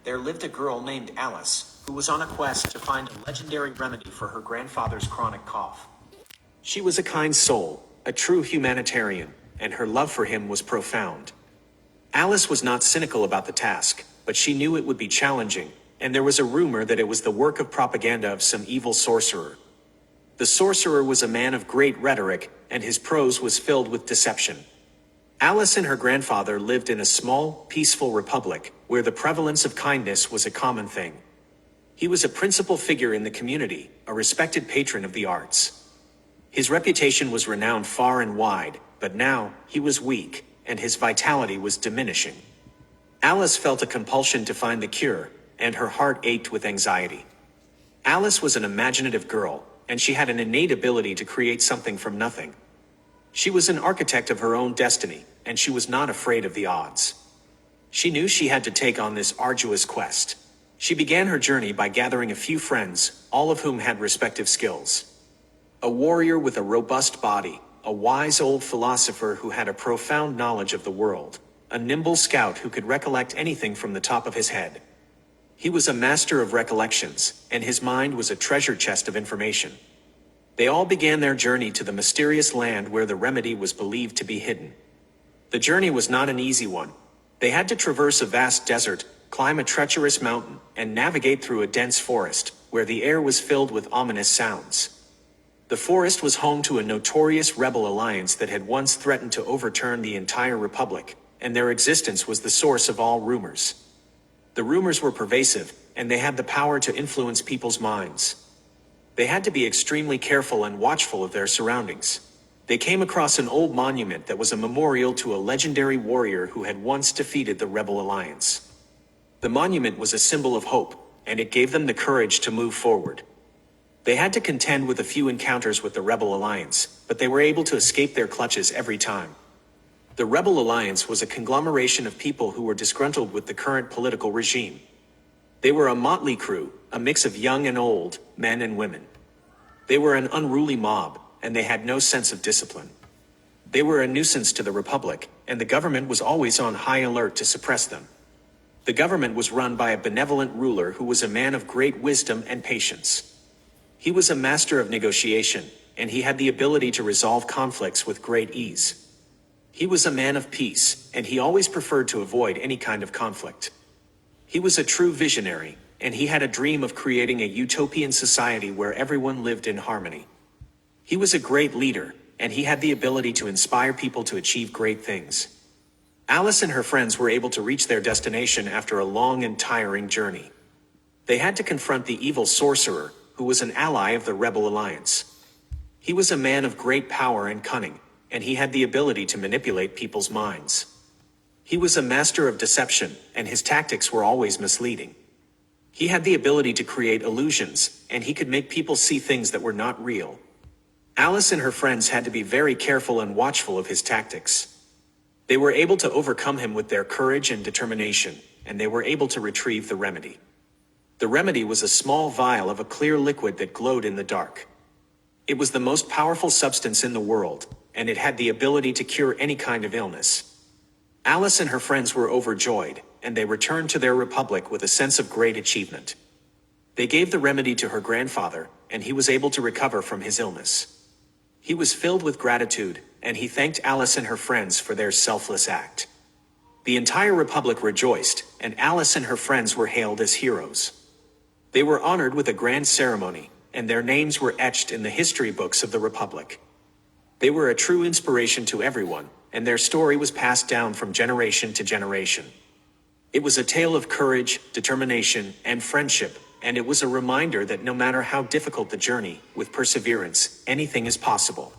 there lived a girl named Alice, who was on a quest to find a legendary remedy for her grandfather's chronic cough. She was a kind soul, a true humanitarian, and her love for him was profound. Alice was not cynical about the task, but she knew it would be challenging, and there was a rumor that it was the work of propaganda of some evil sorcerer. The sorcerer was a man of great rhetoric, and his prose was filled with deception. Alice and her grandfather lived in a small, peaceful republic, where the prevalence of kindness was a common thing. He was a principal figure in the community, a respected patron of the arts. His reputation was renowned far and wide, but now, he was weak, and his vitality was diminishing. Alice felt a compulsion to find the cure, and her heart ached with anxiety. Alice was an imaginative girl, and she had an innate ability to create something from nothing. She was an architect of her own destiny, and she was not afraid of the odds. She knew she had to take on this arduous quest. She began her journey by gathering a few friends, all of whom had respective skills. A warrior with a robust body, a wise old philosopher who had a profound knowledge of the world, a nimble scout who could recollect anything from the top of his head. He was a master of recollections, and his mind was a treasure chest of information. They all began their journey to the mysterious land where the remedy was believed to be hidden. The journey was not an easy one. They had to traverse a vast desert, climb a treacherous mountain, and navigate through a dense forest, where the air was filled with ominous sounds. The forest was home to a notorious rebel alliance that had once threatened to overturn the entire republic, and their existence was the source of all rumors. The rumors were pervasive, and they had the power to influence people's minds. They had to be extremely careful and watchful of their surroundings. They came across an old monument that was a memorial to a legendary warrior who had once defeated the rebel alliance. The monument was a symbol of hope, and it gave them the courage to move forward. They had to contend with a few encounters with the rebel alliance, but they were able to escape their clutches every time. The rebel alliance was a conglomeration of people who were disgruntled with the current political regime. They were a motley crew, a mix of young and old, men and women. They were an unruly mob, and they had no sense of discipline. They were a nuisance to the republic, and the government was always on high alert to suppress them. The government was run by a benevolent ruler who was a man of great wisdom and patience. He was a master of negotiation, and he had the ability to resolve conflicts with great ease. He was a man of peace, and he always preferred to avoid any kind of conflict. He was a true visionary, and he had a dream of creating a utopian society where everyone lived in harmony. He was a great leader, and he had the ability to inspire people to achieve great things. Alice and her friends were able to reach their destination after a long and tiring journey. They had to confront the evil sorcerer, who was an ally of the rebel alliance. He was a man of great power and cunning, and he had the ability to manipulate people's minds. He was a master of deception, and his tactics were always misleading. He had the ability to create illusions, and he could make people see things that were not real. Alice and her friends had to be very careful and watchful of his tactics. They were able to overcome him with their courage and determination, and they were able to retrieve the remedy. The remedy was a small vial of a clear liquid that glowed in the dark. It was the most powerful substance in the world, and it had the ability to cure any kind of illness. Alice and her friends were overjoyed, and they returned to their republic with a sense of great achievement. They gave the remedy to her grandfather, and he was able to recover from his illness. He was filled with gratitude, and he thanked Alice and her friends for their selfless act. The entire republic rejoiced, and Alice and her friends were hailed as heroes. They were honored with a grand ceremony, and their names were etched in the history books of the republic. They were a true inspiration to everyone, and their story was passed down from generation to generation. It was a tale of courage, determination, and friendship, and it was a reminder that no matter how difficult the journey, with perseverance, anything is possible.